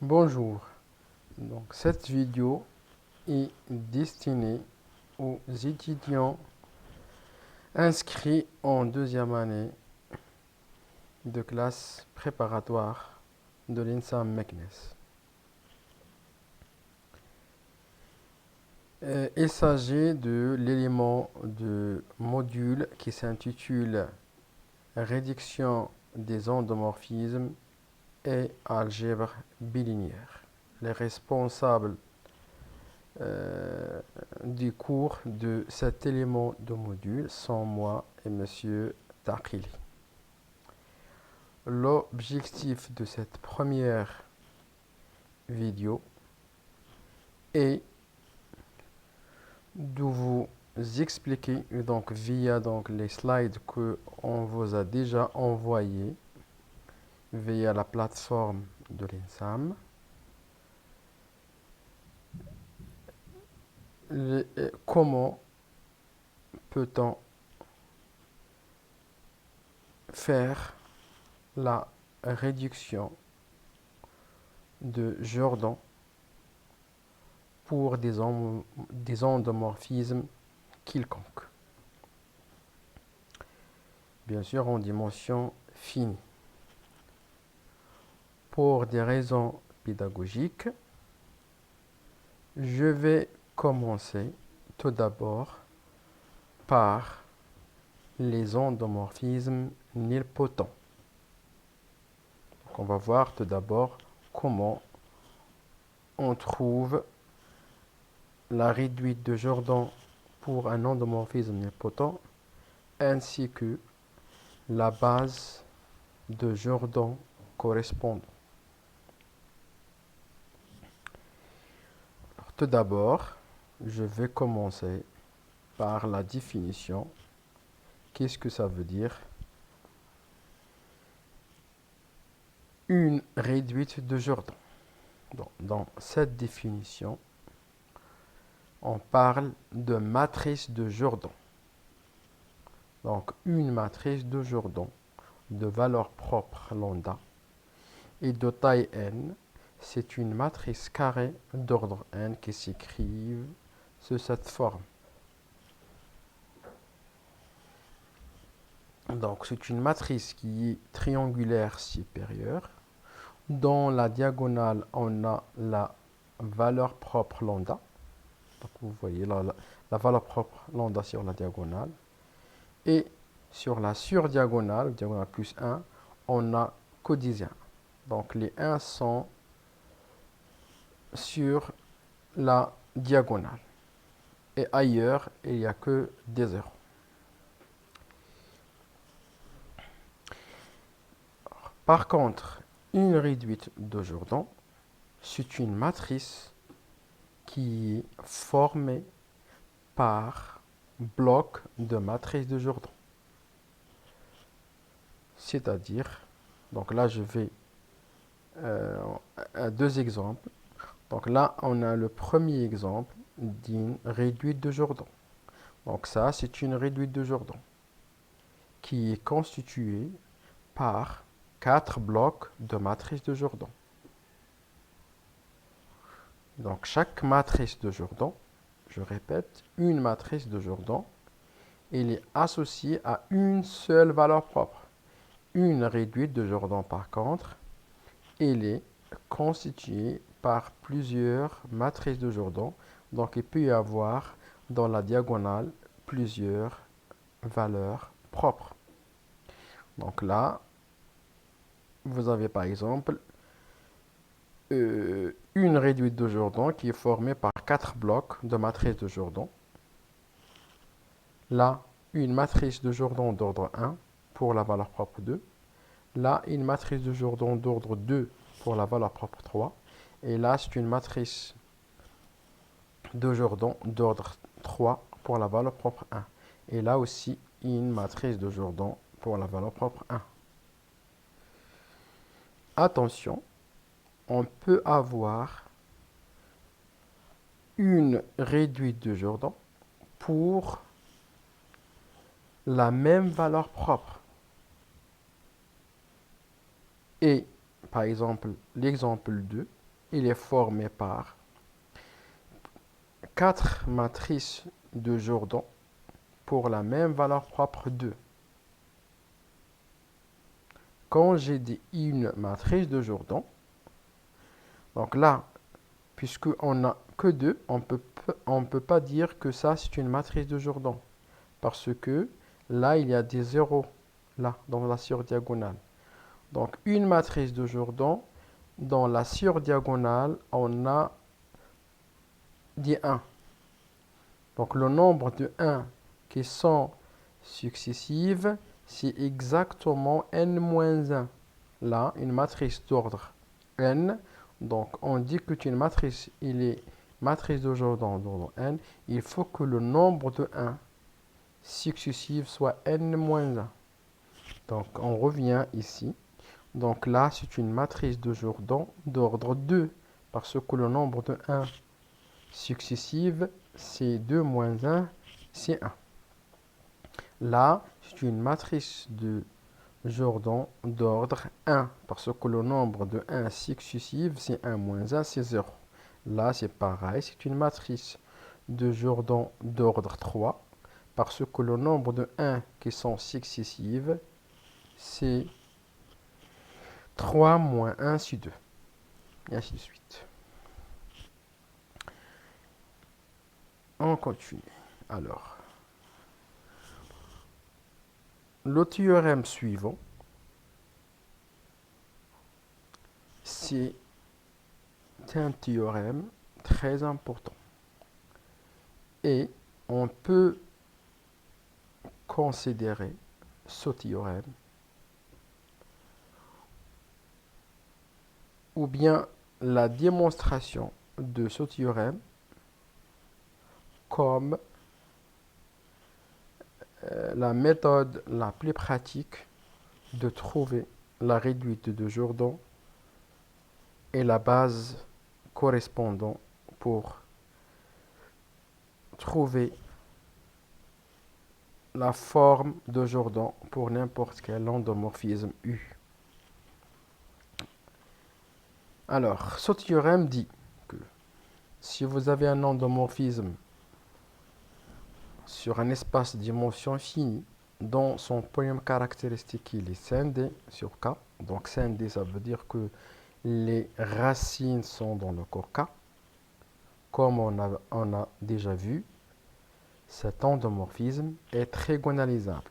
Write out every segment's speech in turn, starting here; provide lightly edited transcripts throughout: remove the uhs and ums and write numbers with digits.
Bonjour, donc cette vidéo est destinée aux étudiants inscrits en deuxième année de classe préparatoire de l'INSAM Meknes. Il s'agit de l'élément de module qui s'intitule Réduction des endomorphismes et algèbre bilinéaire. Les responsables du cours de cet élément de module sont moi et Monsieur Taqili. L'objectif de cette première vidéo est de vous expliquer donc via les slides que on vous a déjà envoyés via la plateforme de l'INSAM comment peut-on faire la réduction de Jordan pour des endomorphismes quelconques. Bien sûr, en dimension finie. Pour des raisons pédagogiques, je vais commencer tout d'abord par les endomorphismes nilpotents. Donc, on va voir tout d'abord comment on trouve la réduite de Jordan pour un endomorphisme nilpotent ainsi que la base de Jordan correspondante. Tout d'abord, je vais commencer par la définition. Qu'est-ce que ça veut dire? Une réduite de Jordan. Dans cette définition, on parle de matrice de Jordan. Donc, une matrice de Jordan de valeur propre lambda et de taille n, c'est une matrice carrée d'ordre n qui s'écrit sous cette forme. Donc, c'est une matrice qui est triangulaire supérieure. Dans la diagonale, on a la valeur propre lambda. Donc, vous voyez la valeur propre lambda sur la diagonale. Et sur la surdiagonale, diagonale plus 1, on a codisien. Donc, les 1 sont sur la diagonale. Et ailleurs, il n'y a que des zéros. Par contre, une réduite de Jordan, c'est une matrice qui est formée par bloc de matrice de Jordan. C'est-à-dire, donc là je vais à deux exemples. Donc là on a le premier exemple d'une réduite de Jordan. Donc ça c'est une réduite de Jordan qui est constituée par 4 blocs de matrice de Jordan. Donc chaque matrice de Jordan, je répète, une matrice de Jordan, elle est associée à une seule valeur propre. Une réduite de Jordan, par contre, elle est constituée par plusieurs matrices de Jordan. Donc il peut y avoir dans la diagonale plusieurs valeurs propres. Donc là, vous avez par exemple une réduite de Jordan qui est formée par 4 blocs de matrices de Jordan. Là, une matrice de Jordan d'ordre 1 pour la valeur propre 2. Là, une matrice de Jordan d'ordre 2 pour la valeur propre 3. Et là, c'est une matrice de Jordan d'ordre 3 pour la valeur propre 1. Et là aussi, une matrice de Jordan pour la valeur propre 1. Attention, on peut avoir une réduite de Jordan pour la même valeur propre. Et, par exemple, l'exemple 2, il est formé par 4 matrices de Jordan pour la même valeur propre 2. Quand j'ai dit une matrice de Jordan, donc là, puisqu'on n'a que 2, on ne peut pas dire que ça c'est une matrice de Jordan. Parce que là, il y a des zéros, là, dans la surdiagonale. Donc, une matrice de Jordan, dans la surdiagonale, on a des 1. Donc, le nombre de 1 qui sont successives, c'est exactement n-1. Là, une matrice d'ordre n. Donc, on dit que une matrice, il est matrice de Jordan d'ordre n. Il faut que le nombre de 1 successives soit n-1. Donc, on revient ici. Donc là, c'est une matrice de Jordan d'ordre 2, parce que le nombre de 1 successives, c'est 2 moins 1, c'est 1. Là, c'est une matrice de Jordan d'ordre 1, parce que le nombre de 1 successives, c'est 1 moins 1, c'est 0. Là, c'est pareil, c'est une matrice de Jordan d'ordre 3, parce que le nombre de 1 qui sont successives, c'est 3 moins 1, c'est 2. Et ainsi de suite. On continue. Alors, le théorème suivant, c'est un théorème très important. Et on peut considérer ce théorème ou bien la démonstration de ce théorème comme la méthode la plus pratique de trouver la réduite de Jordan et la base correspondant pour trouver la forme de Jordan pour n'importe quel endomorphisme U. Alors, ce théorème dit que si vous avez un endomorphisme sur un espace de dimension finie, dont son polynôme caractéristique il est scindé sur K, donc scindé ça veut dire que les racines sont dans le corps K, comme on a déjà vu, cet endomorphisme est trigonalisable.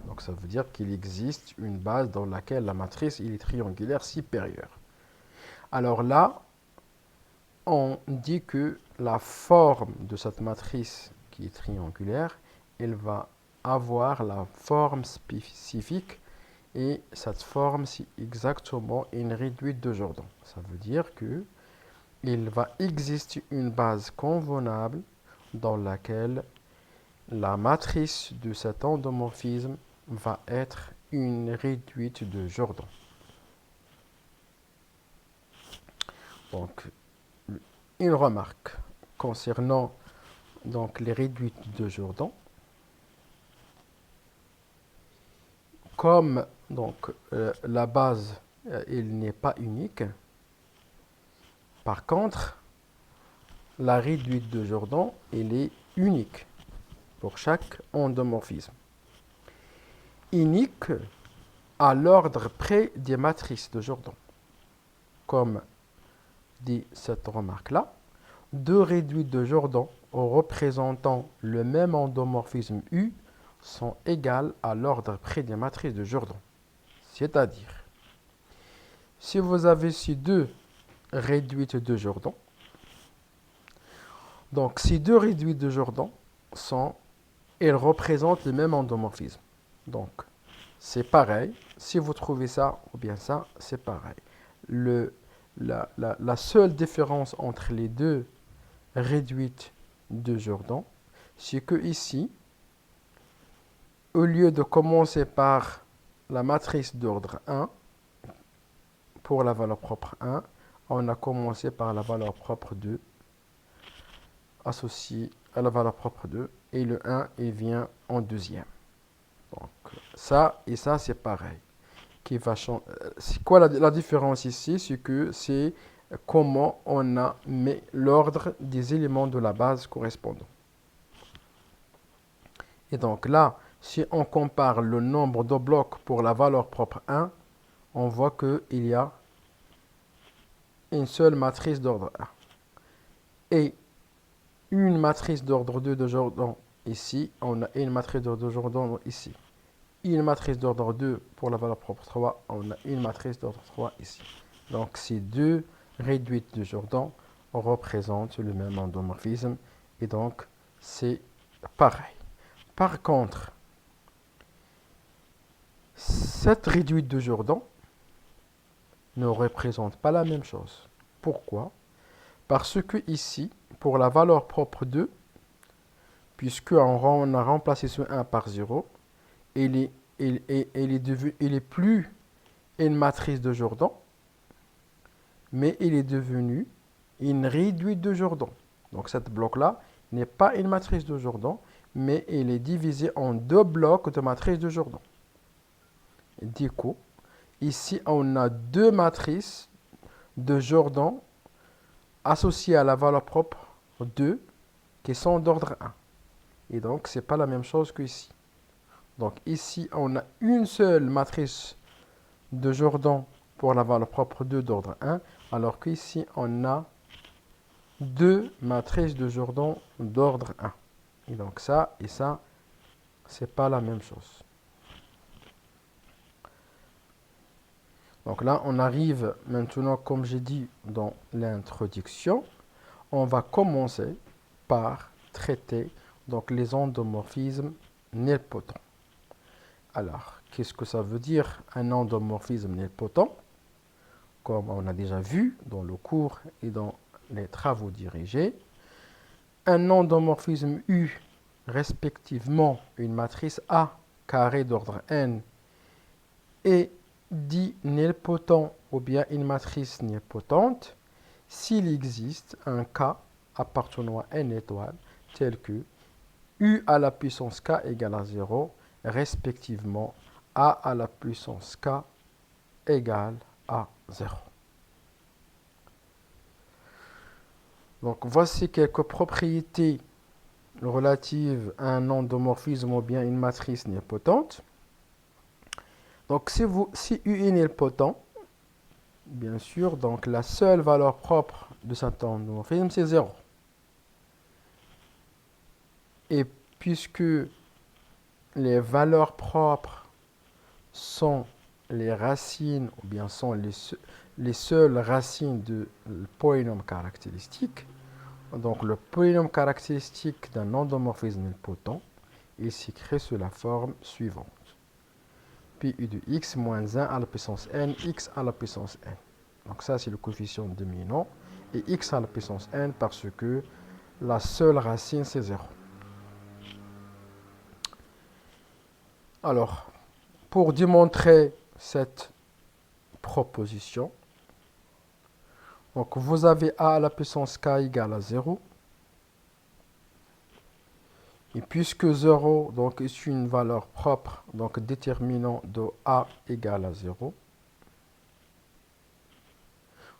Donc ça veut dire qu'il existe une base dans laquelle la matrice est triangulaire supérieure. Alors là, on dit que la forme de cette matrice qui est triangulaire, elle va avoir la forme spécifique et cette forme, c'est exactement une réduite de Jordan. Ça veut dire que il va exister une base convenable dans laquelle la matrice de cet endomorphisme va être une réduite de Jordan. Donc, une remarque concernant donc, les réduites de Jordan. Comme donc, la base il n'est pas unique, par contre, la réduite de Jordan elle est unique pour chaque endomorphisme. Unique à l'ordre près des matrices de Jordan. Comme dit cette remarque-là, deux réduites de Jordan représentant le même endomorphisme U sont égales à l'ordre près des matrices de Jordan. C'est-à-dire, si vous avez ces deux réduites de Jordan, donc ces deux réduites de Jordan elles représentent le même endomorphisme. Donc, c'est pareil. Si vous trouvez ça ou bien ça, c'est pareil. La seule différence entre les deux réduites de Jordan, c'est que ici, au lieu de commencer par la matrice d'ordre 1, pour la valeur propre 1, on a commencé par la valeur propre 2, associée à la valeur propre 2, et le 1, il vient en deuxième. Donc, ça et ça, c'est pareil. qui va changer. C'est quoi la différence ici? C'est que c'est comment on a mis l'ordre des éléments de la base correspondants. Et donc là, si on compare le nombre de blocs pour la valeur propre 1, on voit qu'il y a une seule matrice d'ordre 1. Et une matrice d'ordre 2 de Jordan ici, on a une matrice d'ordre de Jordan ici. Une matrice d'ordre 2 pour la valeur propre 3, on a une matrice d'ordre 3 ici. Donc ces deux réduites de Jordan représentent le même endomorphisme et donc c'est pareil. Par contre, cette réduite de Jordan ne représente pas la même chose. Pourquoi? Parce que ici, pour la valeur propre 2, puisque on a remplacé ce 1 par 0, il est plus une matrice de Jordan, mais il est devenu une réduite de Jordan. Donc cette bloc-là n'est pas une matrice de Jordan, mais il est divisé en deux blocs de matrice de Jordan. Du coup, ici on a deux matrices de Jordan associées à la valeur propre 2 qui sont d'ordre 1. Et donc, ce n'est pas la même chose qu'ici. Donc ici, on a une seule matrice de Jordan pour la valeur propre 2 d'ordre 1, alors qu'ici, on a deux matrices de Jordan d'ordre 1. Et donc ça et ça, ce n'est pas la même chose. Donc là, on arrive maintenant, comme j'ai dit dans l'introduction, on va commencer par traiter donc, les endomorphismes nilpotents. Alors, qu'est-ce que ça veut dire un endomorphisme nilpotent? Comme on a déjà vu dans le cours et dans les travaux dirigés, un endomorphisme U, respectivement une matrice A carré d'ordre n, est dit nilpotent ou bien une matrice nilpotente s'il existe un K appartenant à n étoile tel que U à la puissance K égale à 0, respectivement A à la puissance K égale à 0. Donc voici quelques propriétés relatives à un endomorphisme ou bien une matrice nilpotente. Donc si U est nilpotent, bien sûr, donc la seule valeur propre de cet endomorphisme, c'est 0. Et puisque les valeurs propres sont les racines, ou bien sont les seules racines du polynôme caractéristique, donc le polynôme caractéristique d'un endomorphisme nilpotent, il s'écrit sous la forme suivante. Pi u de x moins 1 à la puissance n, x à la puissance n. Donc ça, c'est le coefficient dominant. Et x à la puissance n parce que la seule racine, c'est 0. Alors, pour démontrer cette proposition, donc vous avez a à la puissance k égale à 0. Et puisque 0 donc, est une valeur propre, donc déterminant de a égale à 0,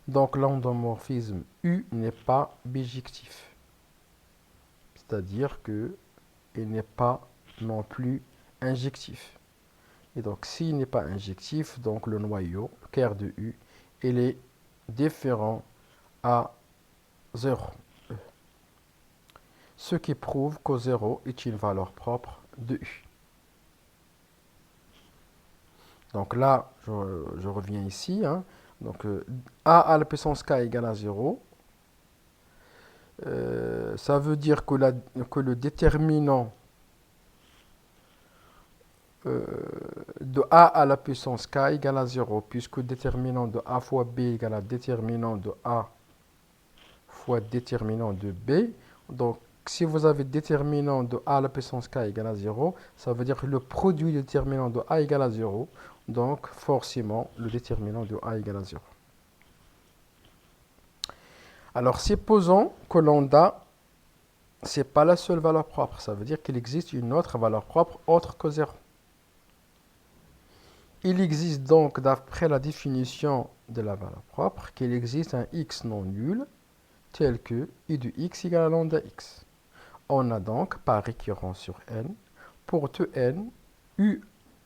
donc l'endomorphisme U n'est pas bijectif. C'est-à-dire qu'il n'est pas non plus injectif. Et donc s'il n'est pas injectif, donc le noyau, ker de U, il est différent à 0. Ce qui prouve que 0 est une valeur propre de U. Donc là, je reviens ici. Donc a à la puissance k égale à 0. Ça veut dire que le déterminant de a à la puissance k égale à 0, puisque le déterminant de a fois b égale à déterminant de a fois déterminant de b. Donc, si vous avez déterminant de a à la puissance k égale à 0, ça veut dire que le produit du déterminant de a égale à 0. Donc, forcément, le déterminant de a égale à 0. Alors, supposons que lambda, ce n'est pas la seule valeur propre. Ça veut dire qu'il existe une autre valeur propre autre que 0. Il existe donc, d'après la définition de la valeur propre, qu'il existe un x non nul tel que i de x égale à lambda x. On a donc, par récurrence sur n, pour tout n,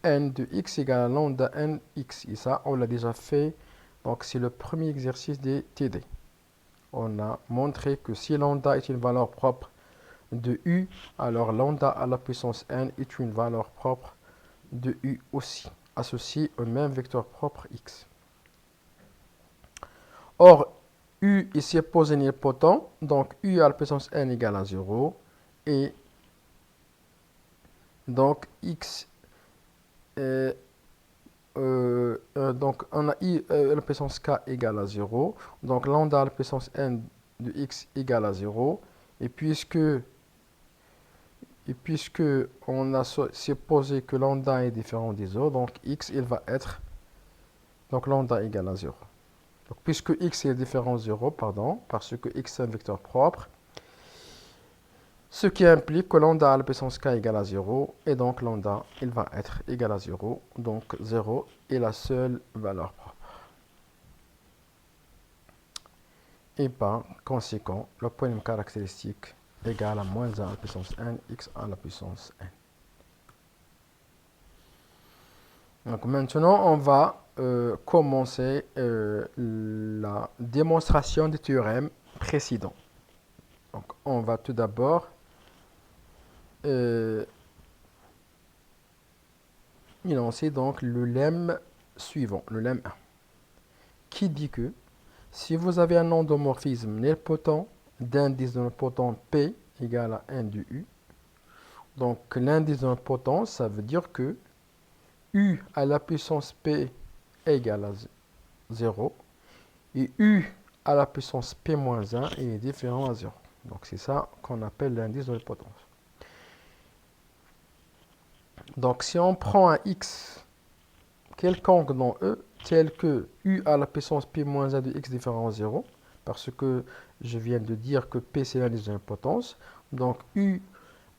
un de x égale à lambda n x. Et ça, on l'a déjà fait. Donc, c'est le premier exercice des TD. On a montré que si lambda est une valeur propre de u, alors lambda à la puissance n est une valeur propre de u aussi, associée au même vecteur propre x. Or, u ici est posé nilpotent, donc u à la puissance n égale à 0, et donc x, donc on a i à la puissance k égale à 0, donc lambda à la puissance n de x égale à 0, et puisque on a supposé que lambda est différent des autres, donc x il va être, donc lambda égale à 0. Donc, puisque x est différent de 0, pardon, parce que x est un vecteur propre, ce qui implique que lambda à la puissance k égale à 0, et donc lambda, il va être égal à 0, donc 0 est la seule valeur propre. Et par conséquent, le polynôme caractéristique égale à moins 1 à la puissance n, x à la puissance n. Donc maintenant, on va commencer la démonstration des théorèmes précédents. Donc, on va tout d'abord énoncer donc le lemme suivant, le lemme 1, qui dit que si vous avez un endomorphisme nilpotent d'indice de nilpotent P égale à 1 de U, donc l'indice de nilpotent, ça veut dire que U à la puissance P égale à 0 et U à la puissance P moins 1 est différent à 0. Donc c'est ça qu'on appelle l'indice de nilpotence. Donc si on prend un x quelconque dans E, tel que U à la puissance P moins 1 de x différent à 0, parce que je viens de dire que P c'est l'indice de nilpotence, donc U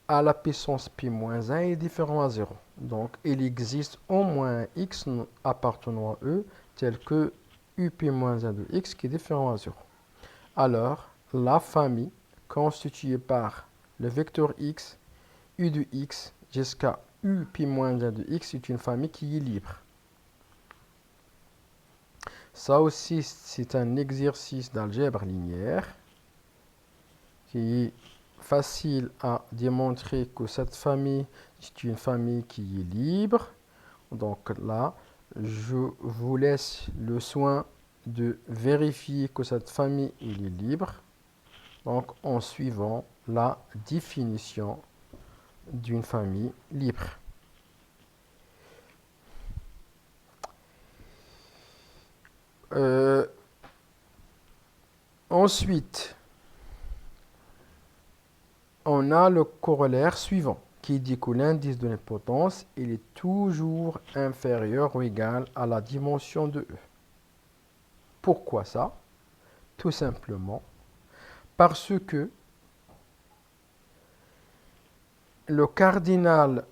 à la puissance P moins 1 est différent à 0. Donc il existe au moins un x appartenant à E, tel que UP moins 1 de x qui est différent à 0. Alors, la famille constituée par le vecteur x, u de x jusqu'à up moins 1 de x est une famille qui est libre. Ça aussi, c'est un exercice d'algèbre linéaire qui est facile à démontrer que cette famille est une famille qui est libre. Donc là, je vous laisse le soin de vérifier que cette famille est libre. Donc en suivant la définition d'une famille libre. Ensuite, on a le corollaire suivant qui dit que l'indice de nilpotence il est toujours inférieur ou égal à la dimension de E. Pourquoi ça? Tout simplement parce que le cardinal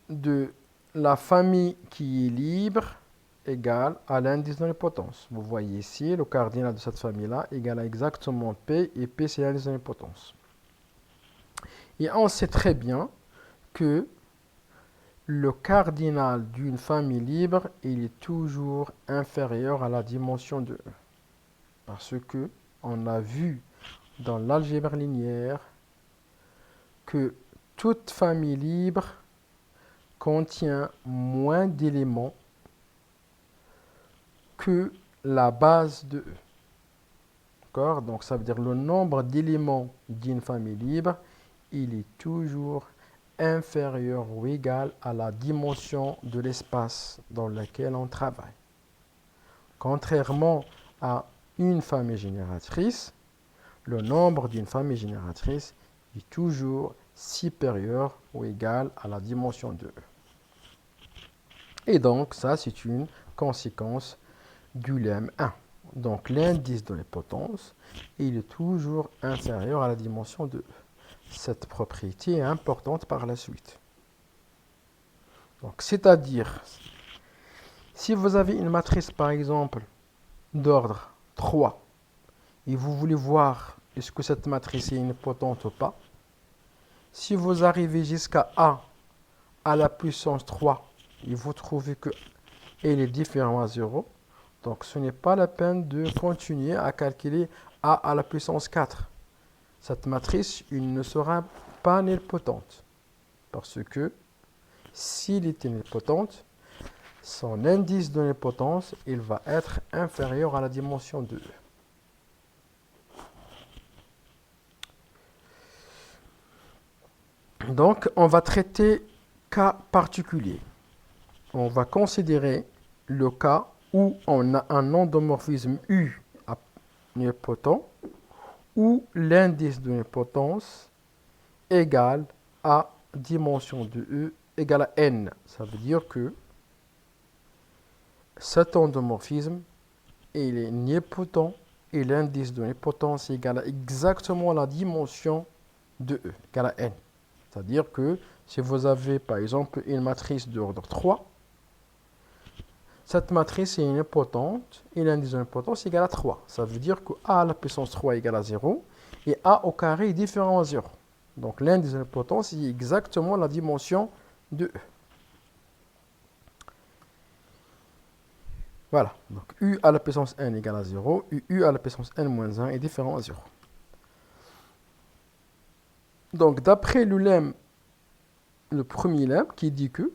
de la famille qui est libre égale à l'indice de nilpotence. Vous voyez ici, le cardinal de cette famille-là égale à exactement P, et P c'est l'indice de nilpotence. Et on sait très bien que le cardinal d'une famille libre, il est toujours inférieur à la dimension de E. Parce que on a vu dans l'algèbre linéaire que toute famille libre contient moins d'éléments que la base de E. D'accord? Donc ça veut dire le nombre d'éléments d'une famille libre, il est toujours inférieur ou égal à la dimension de l'espace dans lequel on travaille. Contrairement à une famille génératrice, le nombre d'une famille génératrice est toujours supérieur ou égal à la dimension de E. Et donc, ça, c'est une conséquence du lemme 1. Donc, l'indice de nilpotence, il est toujours inférieur à la dimension de E. Cette propriété est importante par la suite. Donc, c'est-à-dire Si vous avez une matrice, par exemple, d'ordre 3, et vous voulez voir est-ce que cette matrice est nilpotente ou pas, si vous arrivez jusqu'à A à la puissance 3, et vous trouvez que elle est différente à 0, donc ce n'est pas la peine de continuer à calculer A à la puissance 4. Cette matrice, il ne sera pas nilpotente. Parce que s'il était nilpotente, son indice de nilpotence, il va être inférieur à la dimension de E. Donc, on va traiter cas particulier. On va considérer le cas où on a un endomorphisme U nilpotent, où l'indice de nilpotence égale à dimension de E égale à N. Ça veut dire que cet endomorphisme, il est nilpotent et l'indice de nilpotence égale à exactement la dimension de E, égale à N. C'est-à-dire que si vous avez par exemple une matrice d'ordre 3, cette matrice est nilpotente et l'indice de nilpotence égale à 3. Ça veut dire que A à la puissance 3 égale à 0 et A au carré est différent à 0. Donc l'indice de nilpotence est exactement la dimension de E. Voilà. Donc U à la puissance n égale à 0, U à la puissance n moins 1 est différent à 0. Donc d'après le lemme, le premier lemme qui dit que,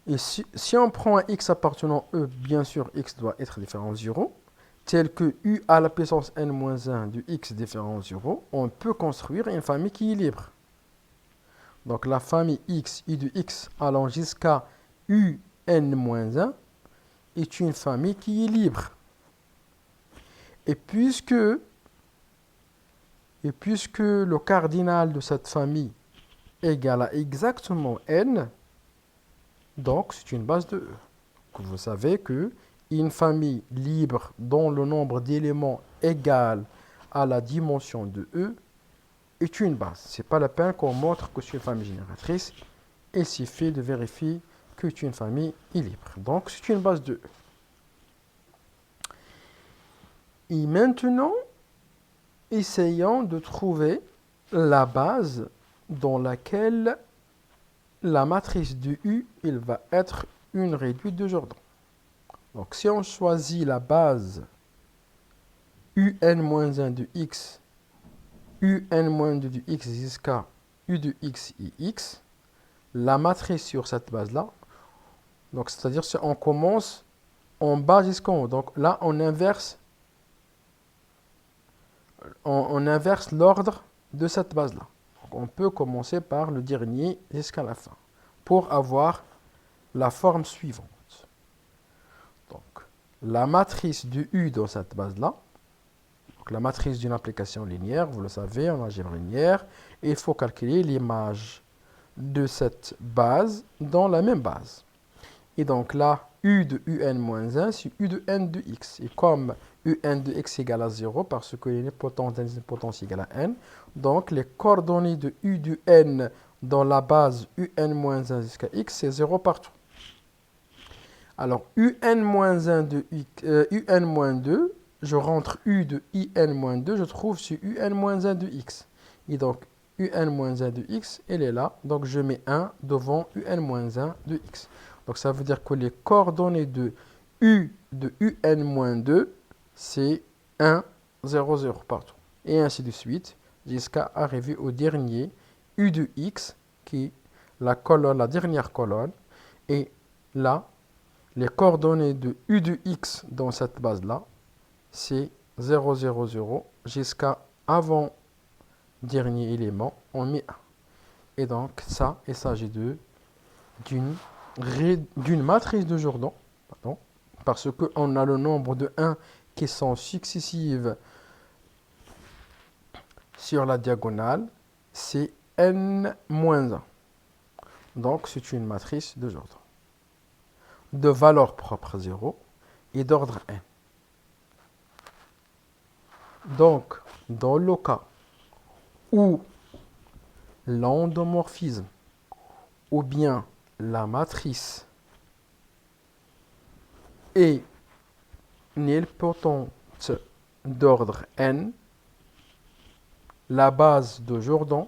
et si on prend un x appartenant E, bien sûr x doit être différent à 0, tel que U à la puissance n moins 1 de x différent à 0, on peut construire une famille qui est libre. Donc la famille x, I de x allant jusqu'à UN-1 est une famille qui est libre. Et puisque le cardinal de cette famille égale à exactement n, donc c'est une base de E. Donc vous savez que une famille libre dont le nombre d'éléments égal à la dimension de E est une base. Ce n'est pas la peine qu'on montre que c'est une famille génératrice. Il suffit de vérifier que c'est une famille est libre. Donc c'est une base de E. Et maintenant, essayons de trouver la base dans laquelle la matrice de U, il va être une réduite de Jordan. Donc si on choisit la base UN-1 de x, UN-2 de x jusqu'à U de x et x, la matrice sur cette base-là, donc c'est-à-dire si on commence en bas jusqu'en haut, donc là on inverse l'ordre de cette base-là. On peut commencer par le dernier jusqu'à la fin pour avoir la forme suivante. Donc, la matrice de U dans cette base-là, donc la matrice d'une application linéaire, vous le savez, en algèbre linéaire, il faut calculer l'image de cette base dans la même base. Et donc là, U de UN-1, c'est U de N de X. Et comme UN de X égale à 0, parce que l'idempotence égale à N, donc les coordonnées de U de N dans la base UN-1 jusqu'à X, c'est 0 partout. Alors, UN-1 de UN-2, je rentre U de IN-2, je trouve sur UN-1 de X. Et donc, UN-1 de X, elle est là. Donc, je mets 1 devant UN-1 de X. Donc, ça veut dire que les coordonnées de U de UN-2, c'est 1, 0, 0 partout. Et ainsi de suite, jusqu'à arriver au dernier U de X, qui est la dernière colonne. Et là, les coordonnées de U de X dans cette base-là, c'est 0, 0, 0, jusqu'à avant dernier élément, on met 1. Et donc, ça, il s'agit d'une matrice de Jordan, pardon, parce qu'on a le nombre de 1 qui sont successives sur la diagonale, c'est n-1. Donc, c'est une matrice de Jordan, de valeur propre 0 et d'ordre n. Donc, dans le cas où l'endomorphisme ou bien la matrice est nilpotente d'ordre n, la base de Jordan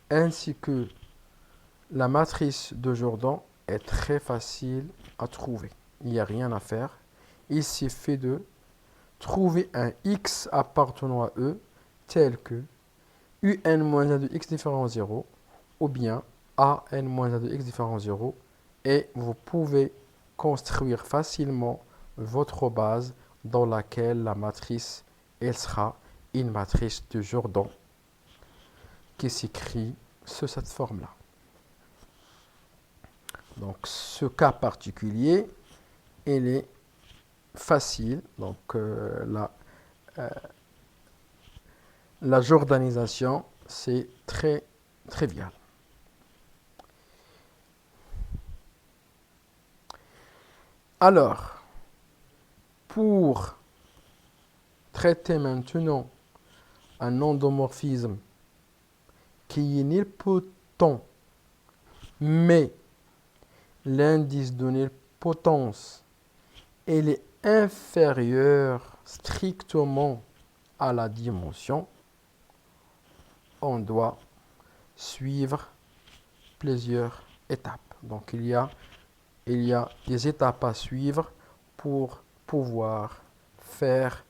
ainsi que la matrice de Jordan est très facile à trouver. Il n'y a rien à faire. Il suffit de trouver un x appartenant à E tel que un de x différent 0 ou bien un de x différent 0 et vous pouvez construire facilement votre base dans laquelle la matrice elle sera une matrice de Jordan qui s'écrit sous cette forme-là. Donc ce cas particulier, il est facile. Donc la jordanisation, c'est très trivial. Alors, pour traiter maintenant un endomorphisme qui est nilpotent, mais l'indice de nilpotence est inférieur strictement à la dimension, on doit suivre plusieurs étapes. Donc il y a des étapes à suivre pour pouvoir faire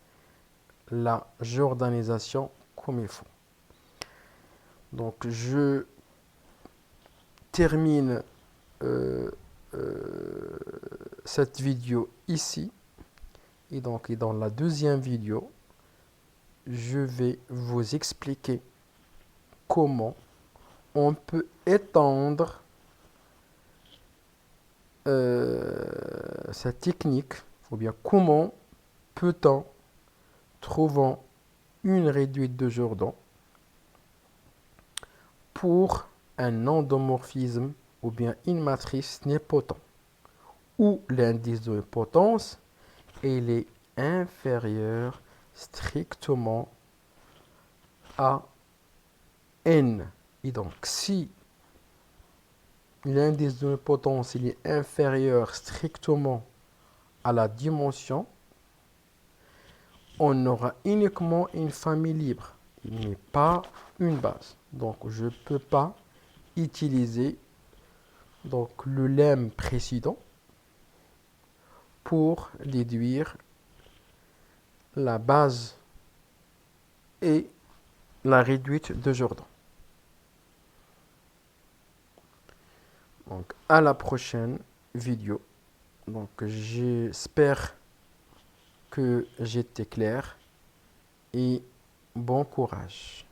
la jordanisation comme il faut. Donc je termine cette vidéo ici et donc dans la deuxième vidéo je vais vous expliquer comment on peut étendre cette technique, ou bien comment peut-on trouver une réduite de Jordan pour un endomorphisme ou bien une matrice nilpotent où l'indice de potence est inférieur strictement à n. Et donc si l'indice de potence est inférieur strictement à la dimension, on aura uniquement une famille libre. Il n'est pas une base. Donc je ne peux pas utiliser donc, le lemme précédent pour déduire la base et la réduite de Jordan. Donc à la prochaine vidéo. Donc j'espère que j'étais clair et bon courage.